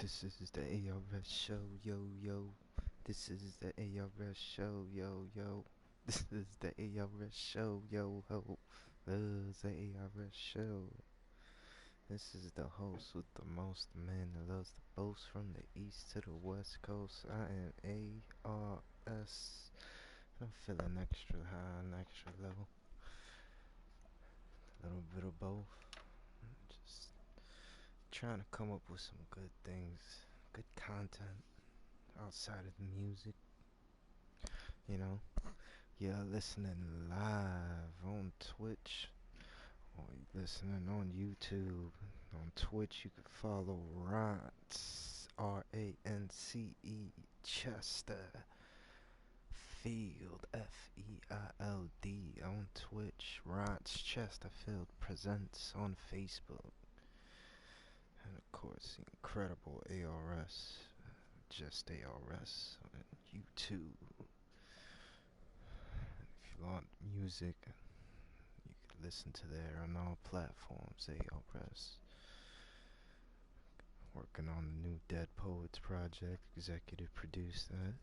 This is the A.R.S show, yo yo. This is the A.R.S show, yo yo. This is the A.R.S show, yo ho. It's the A.R.S show. This is the host with the most, the man that loves the boast from the east to the west coast. I am A.R.S. I'm feeling extra high and extra low. A little bit of both. Just trying to come up with some good things, good content outside of the music. You know, you're listening live on Twitch, or you're listening on YouTube. On Twitch, you can follow Rance, R-A-N-C-E, Chester Field, F-E-I-L-D, on Twitch. Rance Chesterfield presents on Facebook. And of course, the incredible A.R.S, just A.R.S on YouTube. If you want music, you can listen to there on all platforms. A.R.S. Working on the new Dead Poets project, executive produced that.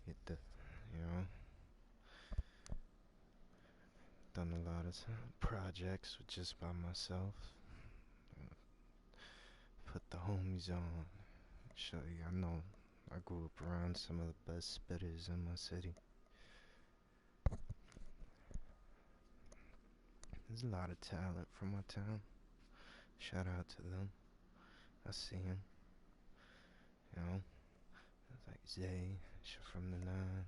Get the, you know, done a lot of projects with just by myself. Put the homies on. Show you, I know I grew up around some of the best spitters in my city. There's a lot of talent from my town. Shout out to them. I see him. You know, it's like Zay, from the Nine.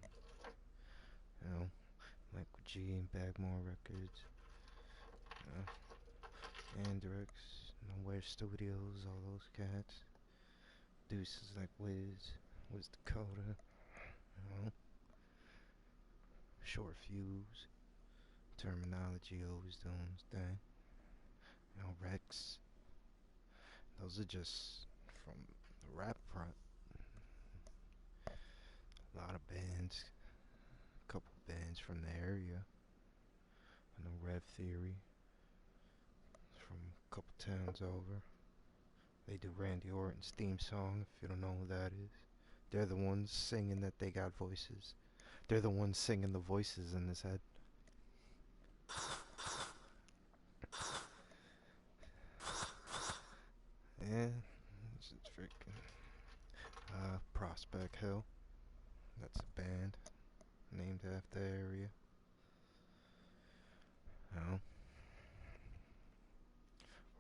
You know, Michael G and Bagmore Records. You know, Andrex, Nowhere Studios, all those cats. Deuces like Wiz Dakota. You know, Short Fuse. Terminology always doing his thing. You know, Rex. Those are just from the rap front. A lot of bands. A couple bands from the area. I know Rev Theory from a couple towns over. They do Randy Orton's theme song, if you don't know who that is. They're the ones singing that they got voices. They're the ones singing the voices in his head. Yeah, it's just freaking Prospect Hill. That's a band named after the area. You know,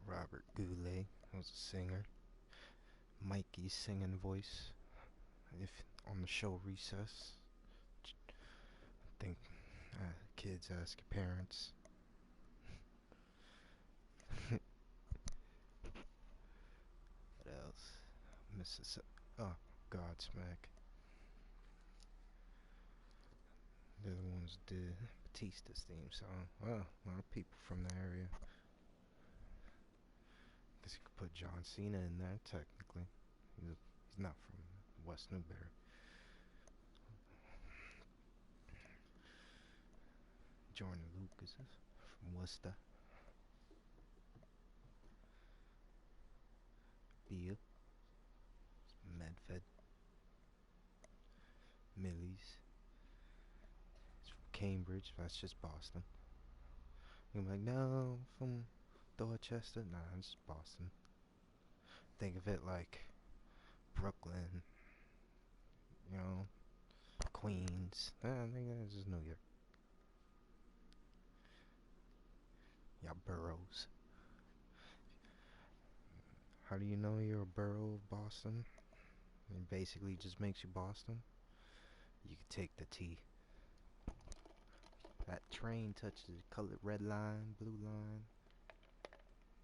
Robert Goulet was a singer. Mikey's singing voice. If on the show Recess, I think kids ask your parents. What else? Mississippi. Oh, Godsmack. They're the ones that did Batista's theme song. Well, a lot of people from the area. Guess you could put John Cena in there, technically. He's not from West Newbury. Jordan Lucas is from Worcester. Beer. Medfed. Millie's. It's from Cambridge. That's just Boston. You're like, no, from Dorchester. Nah, it's just Boston. Think of it like Brooklyn, you know, Queens. I think that's just New York. Yeah, boroughs. How do you know you're a borough of Boston? It basically just makes you Boston. You can take the T. That train touches the colored red line, blue line,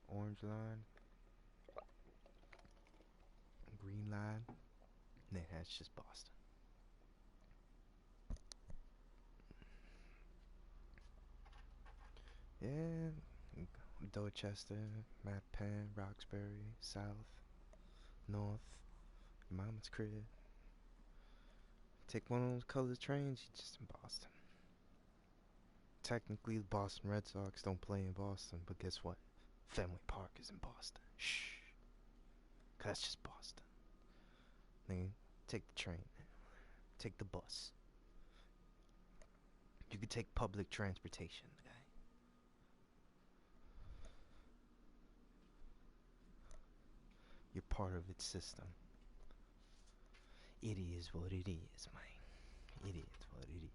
orange line, green line. Nah, that's just Boston. Yeah, Dorchester, Mattapan, Roxbury, South, North, Mama's crib. Take one of those colored trains, you're just in Boston. Technically, the Boston Red Sox don't play in Boston, but guess what? Fenway Park is in Boston. Shh. That's just Boston. Nigga, take the train. Take the bus. You could take public transportation, guy. You're part of its system. It is what it is, man. It is what it is.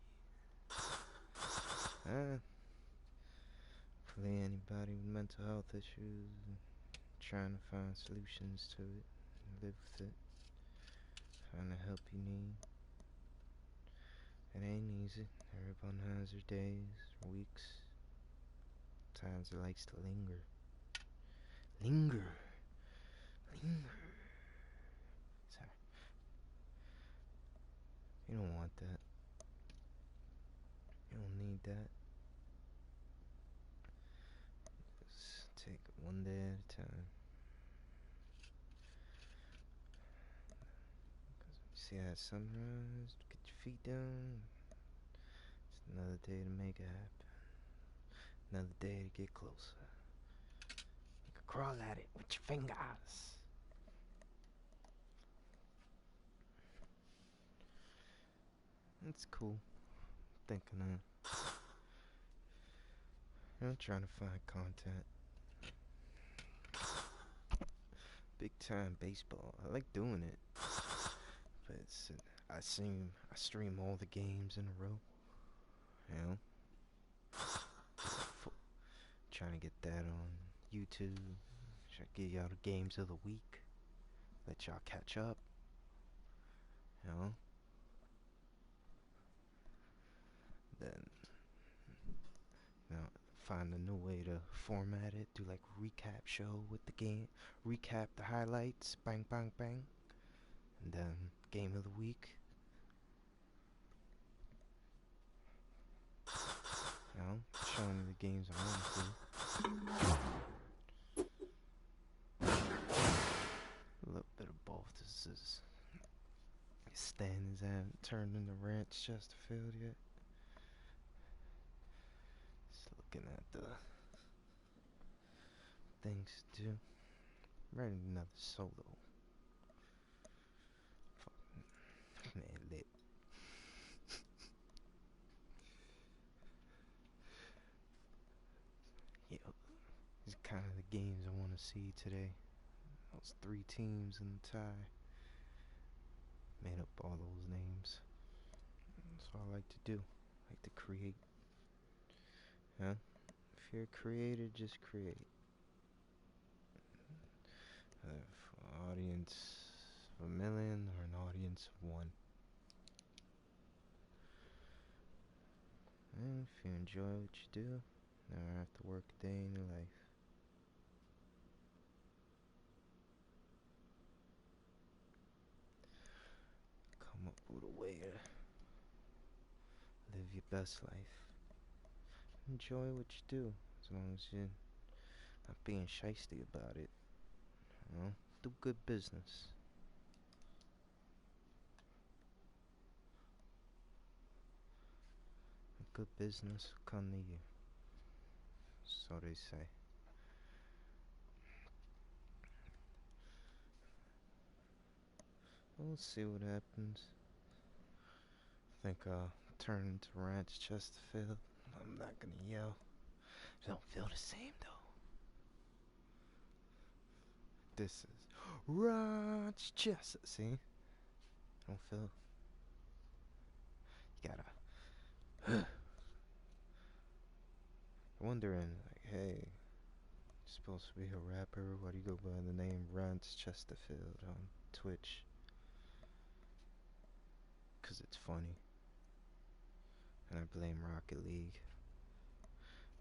Probably anybody with mental health issues, trying to find solutions to it, live with it, find the help you need. It ain't easy. Everyone has their days, weeks, times it likes to linger. Linger. Linger. Sorry. You don't want that. You don't need that. Just take it one day at a time. See that sunrise, get your feet down. It's another day to make it happen. Another day to get closer. You can crawl at it with your fingers. It's cool. Thinking I'm trying to find content. Big time baseball. I like doing it. But I stream all the games in a row. You know? Trying to get that on YouTube. Try to get y'all the games of the week. Let y'all catch up. You know? Then, you know, find a new way to format it. Do like recap show with the game. Recap the highlights. Bang, bang, bang. And then game of the week. You know? Showing you the games I want to. A little bit of both. This is standings haven't turned into Ranch Chesterfield yet. Just looking at the things to do. Writing another solo. Man, lit. Yeah, these are kind of the games I want to see today. Those 3 teams in the tie. Made up all those names. That's what I like to do. I like to create. Huh? If you're a creator, just create. An audience of 1 million or an audience of 1. And if you enjoy what you do, never have to work a day in your life. Come up with a way to live your best life. Enjoy what you do, as long as you're not being shiesty about it. You know? Do good business. Good business will come to you. So they say. We'll see what happens. I think I'll turn into Ranch Chesterfield. I'm not gonna yell. It don't feel the same though. This is Ranch Chester. See? Don't feel. You gotta. Wondering, like, hey, you're supposed to be a rapper. Why do you go by the name Ranch Chesterfield on Twitch? 'Cause it's funny. And I blame Rocket League.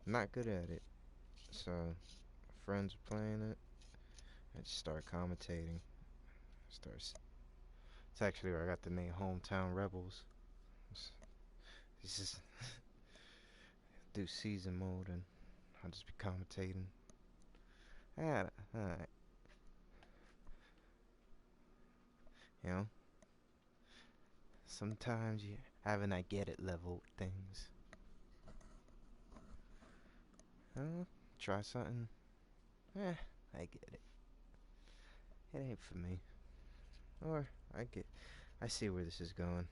I'm not good at it. So, friends are playing it. I just start commentating. It's actually where I got the name Hometown Rebels. It's just do season mode and I'll just be commentating. Alright. You know? Sometimes you have an I get it level with things. Try something. I get it. It ain't for me. Or I see where this is going.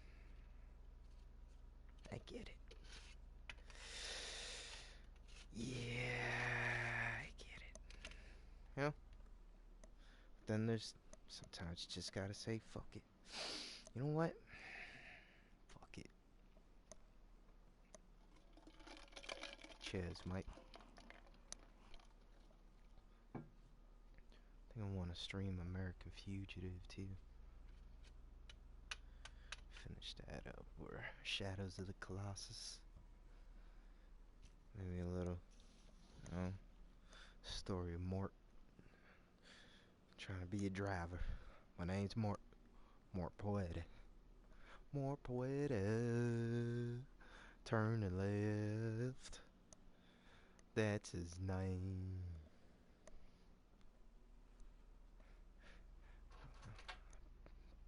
I get it. Yeah, I get it. You know? Then there's sometimes you just gotta say fuck it. You know what? Fuck it. Cheers, Mike. I think I want to stream American Fugitive too. Finish that up. Or Shadows of the Colossus. Maybe a little, you know, story of Mort. Trying to be a driver. My name's Mort. Mort Poeta. Mort Poeta. Turning left. That's his name.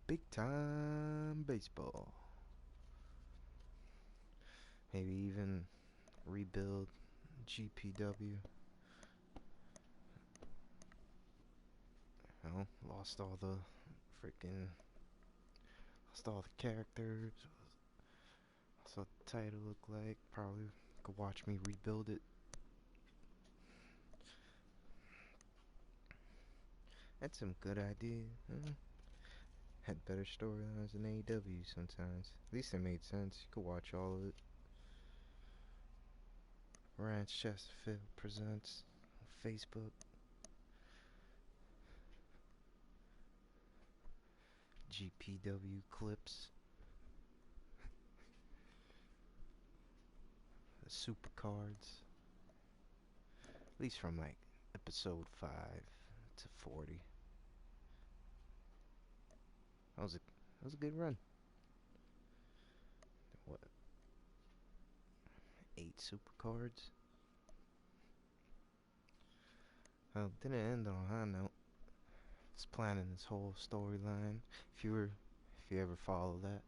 Big time baseball. Maybe even rebuild GPW. You know, lost all the freaking. Lost all the characters. That's what the title looked like. Probably could watch me rebuild it. Had some good ideas. Had better storylines than AEW sometimes. At least they made sense. You could watch all of it. Ranch Chesterfield presents on Facebook. GPW clips. The super cards. At least from like episode 5 to 40. That was a good run. What? 8 super cards. Well, didn't end on a high note. It's planning this whole storyline. If you ever follow that,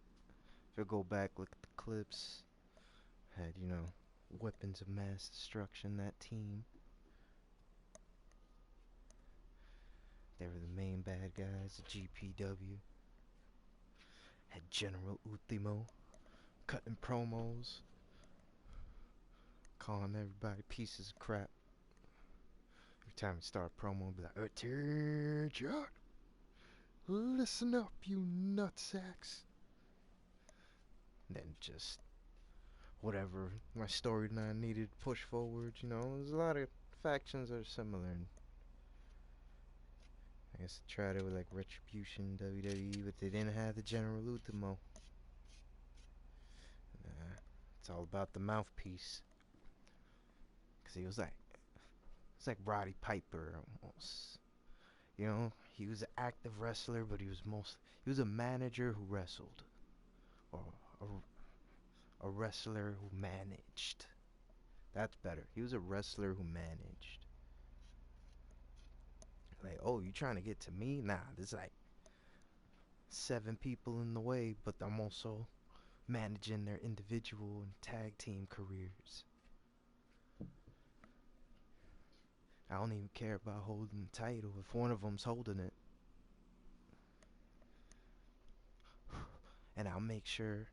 if you go back, look at the clips. Had weapons of mass destruction. That team. They were the main bad guys. The GPW. Had General Ultimo cutting promos, calling everybody pieces of crap. Every time he start a promo, he'd be like, "Attention! Listen up, you nutsacks!" And then just whatever my storyline needed to push forward. There's a lot of factions that are similar. And I guess I tried it with like Retribution, WWE, but they didn't have the General Ultimo. Nah, it's all about the mouthpiece. Cause it's like Roddy Piper almost. He was an active wrestler, but he was a manager who wrestled, or a wrestler who managed. That's better. He was a wrestler who managed. Like, oh, you trying to get to me? Nah, there's like 7 people in the way, but I'm also managing their individual and tag team careers. I don't even care about holding the title if one of them's holding it. And I'll make sure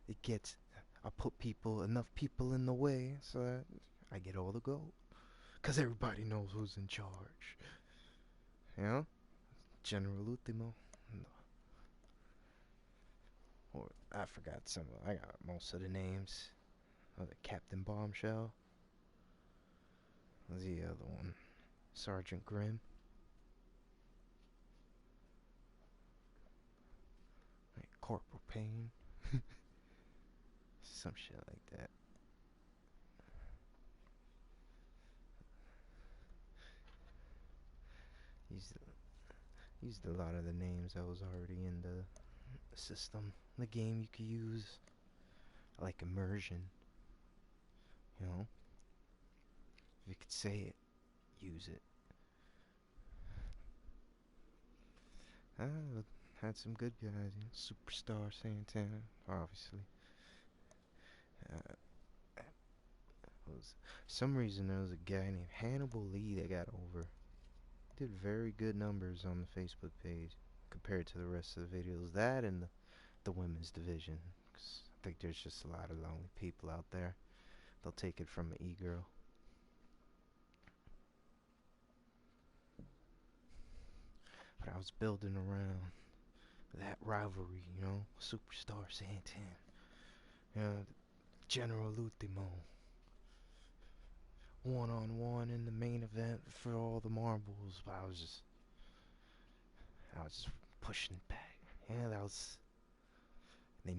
it gets, I put enough people in the way so that I get all the gold. Because everybody knows who's in charge. General Ultimo. No. Or, I forgot I got most of the names. Captain Bombshell. What's the other one? Sergeant Grimm. Like Corporal Payne. Some shit like that. Used a lot of the names that was already in the system. The game you could use. Like immersion. If you could say it, use it. Had some good guys. Superstar Santana, obviously. Uh, for some reason there was a guy named Hannibal Lee that got over. did very good numbers on the Facebook page compared to the rest of the videos. That and the women's division. 'Cause I think there's just a lot of lonely people out there. They'll take it from an e-girl. But I was building around that rivalry, you know, Superstar Santan, you know, General Ultimo, one-on-one in the main event for all the marbles. But I was just pushing back. Yeah, that was it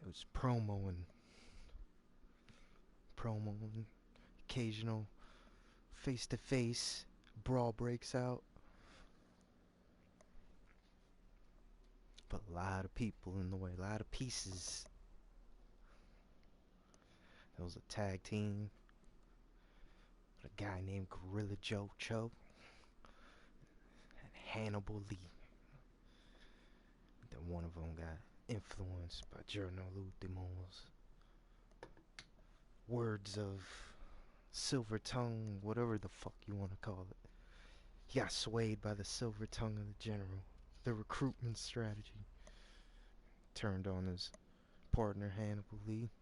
was promo and occasional face-to-face brawl breaks out. But a lot of people in the way, a lot of pieces. There was a tag team with a guy named Gorilla Joe Cho and Hannibal Lee. Then one of them got influenced by Journal Ultimo's words of silver tongue, whatever the fuck you want to call it. He got swayed by the silver tongue of the general, the recruitment strategy. Turned on his partner Hannibal Lee,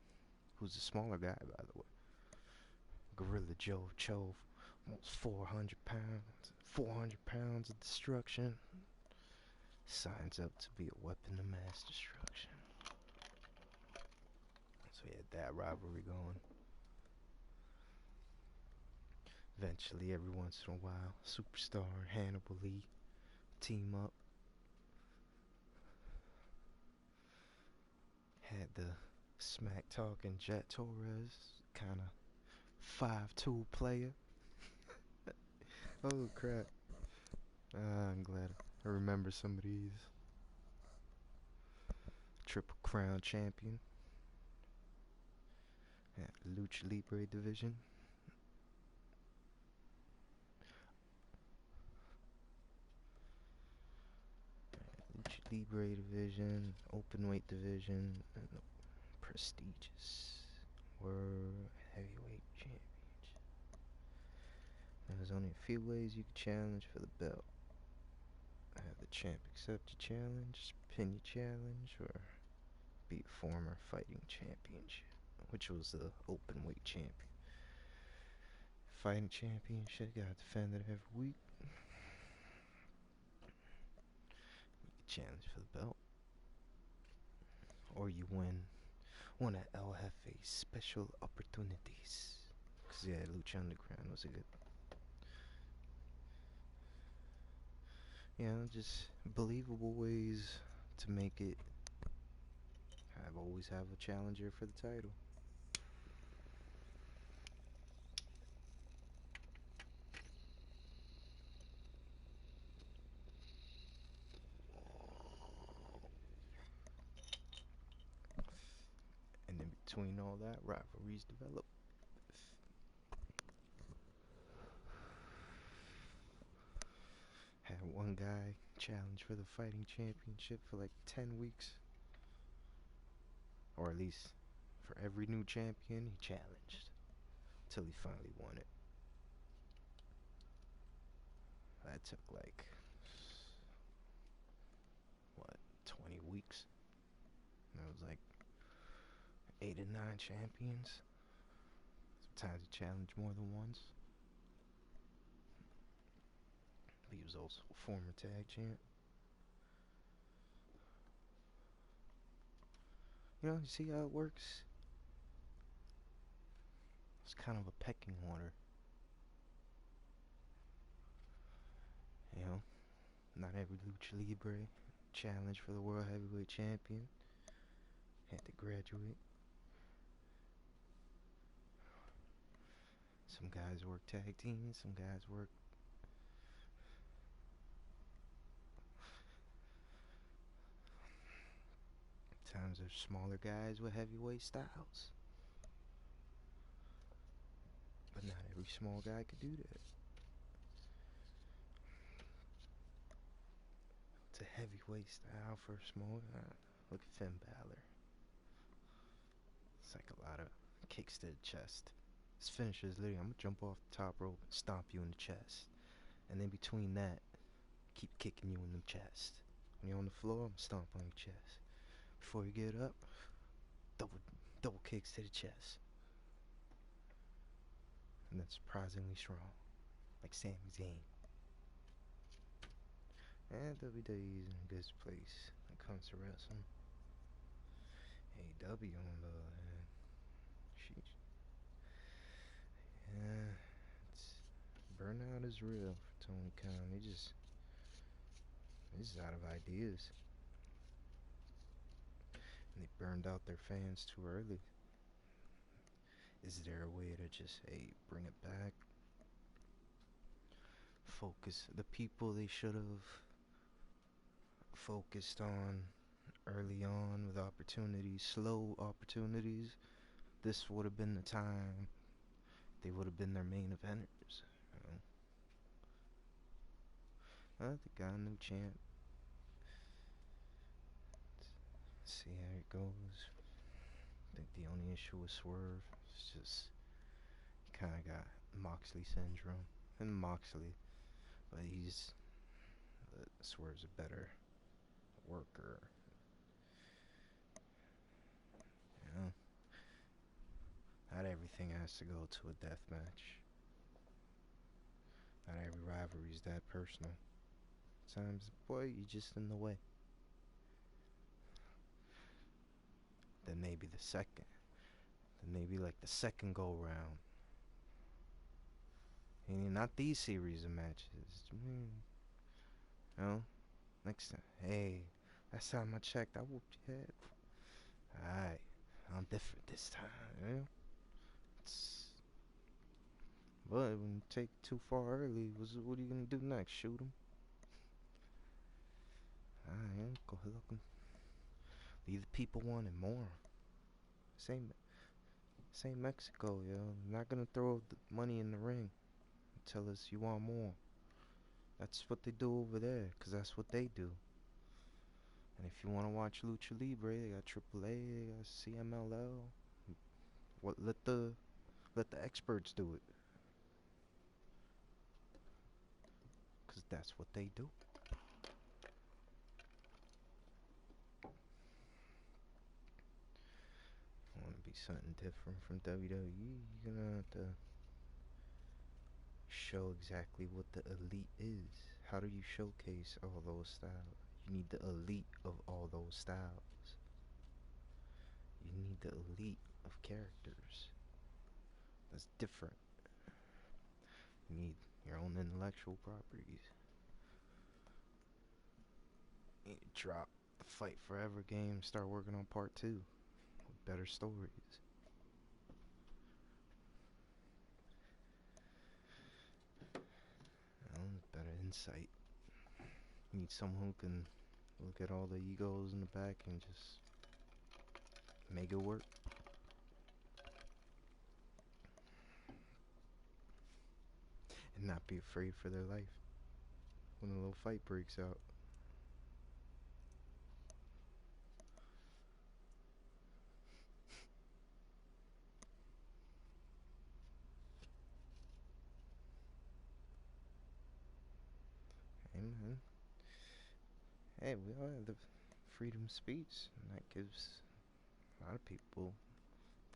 who's a smaller guy, by the way. Gorilla Joe Cho, almost 400 pounds. 400 pounds of destruction. Signs up to be a weapon of mass destruction. So we had that rivalry going. Eventually, every once in a while, Superstar and Hannibal Lee team up. Had the smack talking Jet Torres, kind of 5'2" player. Oh crap. I'm glad I remember some of these. Triple Crown champion. Yeah, Lucha Libre division. Lucha Libre division, openweight division, and the prestigious World Heavyweight Championship. There's only a few ways you could challenge for the belt. Have the champ accept your challenge, pin your challenge, or beat former fighting championship, which was the openweight champion. Fighting championship got defended every week. You could challenge for the belt, or you win one of El Jefe's special opportunities. Cause yeah, Lucha Underground was a good, just believable ways to make it. I've always have a challenger for the title. And in between all that, rivalries develop. Had one guy challenge for the fighting championship for like 10 weeks. Or at least for every new champion, he challenged. Till he finally won it. That took like, what, 20 weeks? That was like 8 or 9 champions. Sometimes he challenged more than once. But he was also a former tag champ. You see how it works? It's kind of a pecking order. You know, not every Lucha Libre challenge for the World Heavyweight Champion had to graduate. Some guys work tag teams, some guys work times there's smaller guys with heavyweight styles. But not every small guy could do that. It's a heavyweight style for a small guy. Look at Finn Balor. It's like a lot of kicks to the chest. His finisher is literally, I'm gonna jump off the top rope and stomp you in the chest. And then between that, keep kicking you in the chest. When you're on the floor, I'm stomping on your chest. Before you get up, double double kicks to the chest. And that's surprisingly strong. Like Sami Zayn. And WWE's in a good place when it comes to wrestling. AEW on the other hand, sheesh. Yeah, it's burnout is real for Tony Khan. He's just out of ideas. And they burned out their fans too early. Is there a way to just, hey, bring it back? Focus the people they should have focused on early on with opportunities, slow opportunities. This would have been the time they would have been their main eventers. You know? They got a new champ. Let's see how it goes. I think the only issue with Swerve is just he kind of got Moxley syndrome. And Moxley, but Swerve's a better worker. You know? Not everything has to go to a death match. Not every rivalry is that personal. Sometimes, boy, you're just in the way. Then maybe the second. Then maybe like the second go round. And not these series of matches. You know? Next time. Hey, last time I checked, I whooped your head. Alright. I'm different this time, you know? But when you take it too far early, what are you gonna do next? Shoot him? Alright, go look. Leave the people wanting more. Same Mexico, yo. Not gonna throw the money in the ring and tell us you want more. That's what they do over there, 'cause that's what they do. And if you wanna watch Lucha Libre, they got AAA, they got CMLL. What let the experts do it, 'cause that's what they do. Want to be something different from WWE? You're gonna have to show exactly what the elite is. How do you showcase all those styles? You need the elite of all those styles. You need the elite of characters. That's different. You need your own intellectual properties. You need to drop the Fight Forever game, start working on part 2 with better stories. Better insight. You need someone who can look at all the egos in the back and just make it work. And not be afraid for their life when a little fight breaks out. Hey man, hey, we all have the freedom of speech, and that gives a lot of people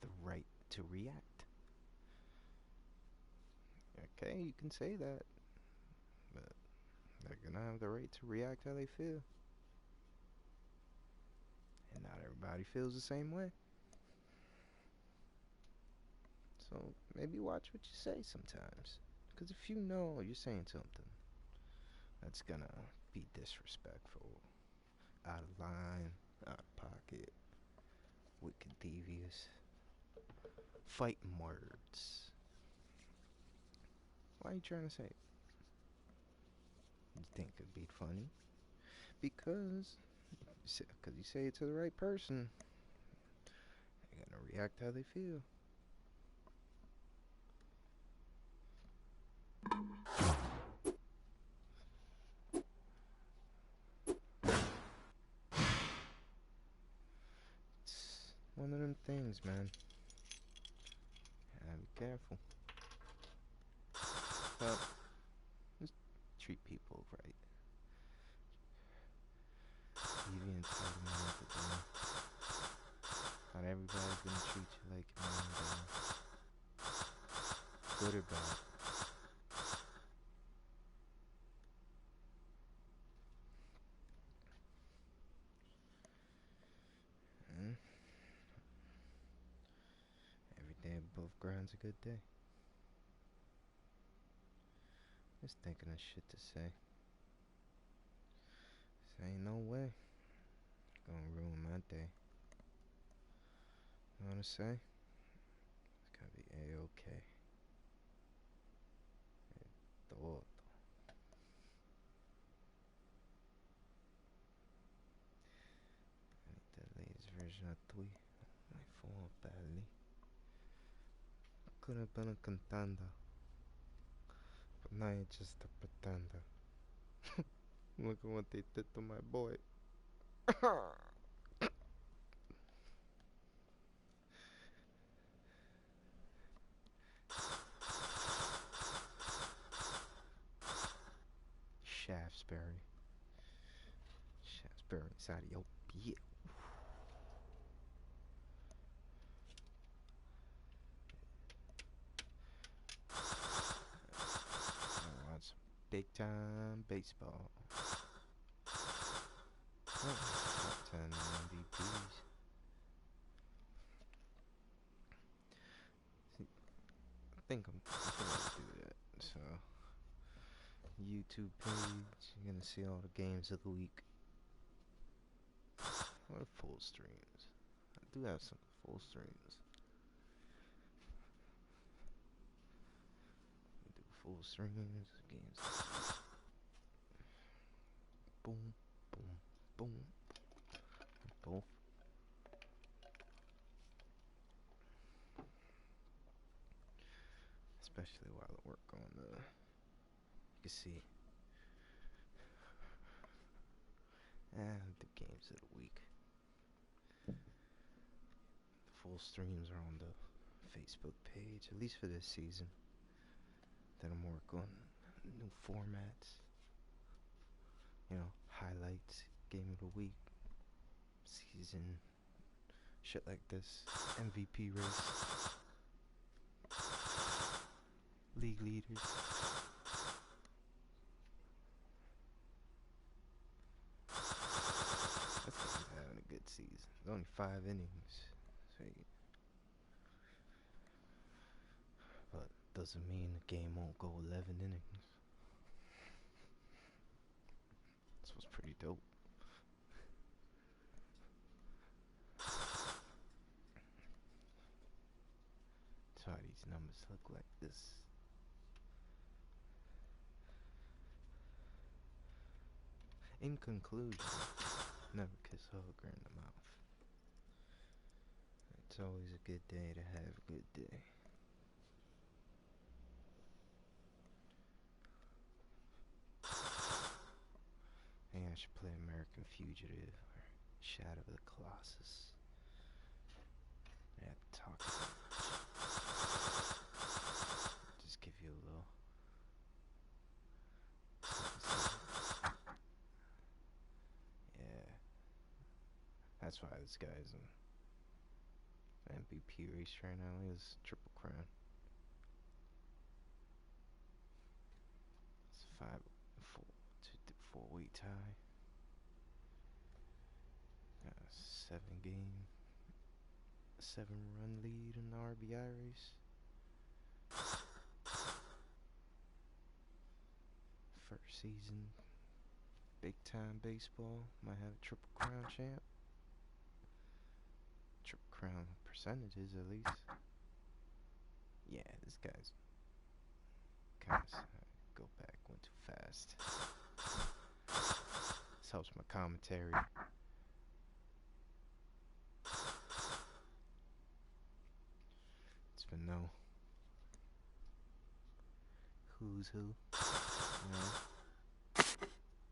the right to react. Okay, you can say that, but they're gonna have the right to react how they feel. And not everybody feels the same way. So maybe watch what you say sometimes. Because if you know you're saying something that's gonna be disrespectful, out of line, out of pocket, wicked, devious, fighting words, why are you trying to say it? You think it'd be funny? Because you say it to the right person, they're gonna react how they feel. It's one of them things, man. Gotta be careful. But treat people right. Deviant side of man at the door. Not everybody's gonna treat you like a man, good or bad. Mm? Every day above ground's a good day. Just thinking of shit to say. This ain't no way. Gonna ruin my day. You know what I say? It's gonna be A-okay. Todo. I need the latest version of Tui. My phone badly. Could have been a contender. But now you're just a pretender. Look at what they did to my boy. Shaftesbury. Shaftesbury inside of your beer. I want some big time baseball. Top 10 MVPs. See, I think I'm gonna do that. So, YouTube page, you're gonna see all the games of the week. Or full streams. I do have some full streams. We do full streams, games. Boom, boom, boom. Both. Especially while I work on the, you can see, the games of the week. The full streams are on the Facebook page, at least for this season. Then I'm working on new formats. You know, highlights, game of the week, season, shit like this, MVP race, league leaders. That's because he's having a good season. It's only 5 innings, so but doesn't mean the game won't go 11 innings. This was pretty dope. That's why these numbers look like this. In conclusion, never kiss a hooker in the mouth. It's always a good day to have a good day. Maybe I should play American Fugitive or Shadow of the Colossus. I have to talk about it. Just give you a little. Yeah. That's why this guy's in MVP race right now. He has Triple Crown. It's 4-weight tie. 7-run lead in the RBI race. First season, big time baseball. Might have a Triple Crown champ. Triple Crown percentages at least. Yeah, this guy's kind of go back, went too fast. This helps my commentary. It's been no who's who, you know,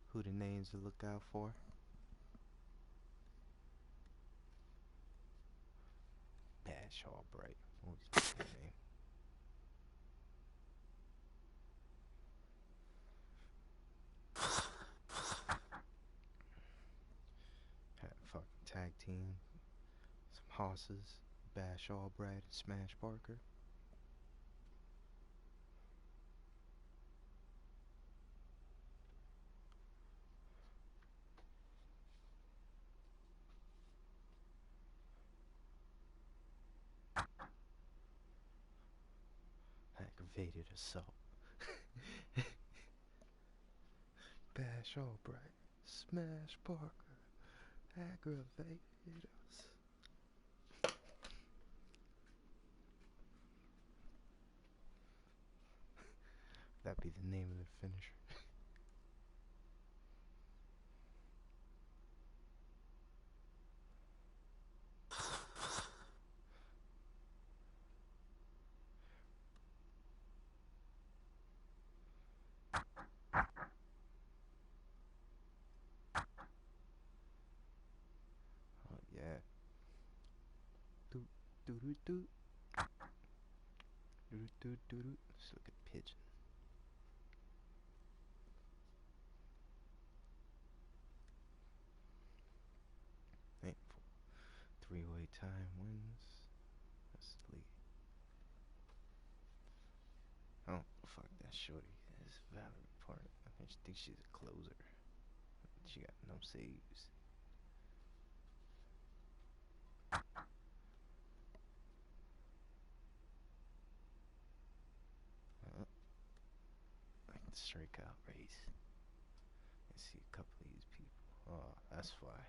who the names to look out for. Bash Albright, always my name. team. Some hosses. Bash Albright and Smash Parker. Aggravated assault. Bash Albright. Smash Parker. Aggravated assault. That'd be the name of the finisher. Oh yeah. Doot doot doot doot. Doot doot doot doot. Let's look at pigeon. Ain't three-way time wins. That's the lead. Oh, fuck that shorty. That's Valerie part. I think she's a closer. She got no saves. Like the strikeout race. I see a couple of these people. Oh, that's why.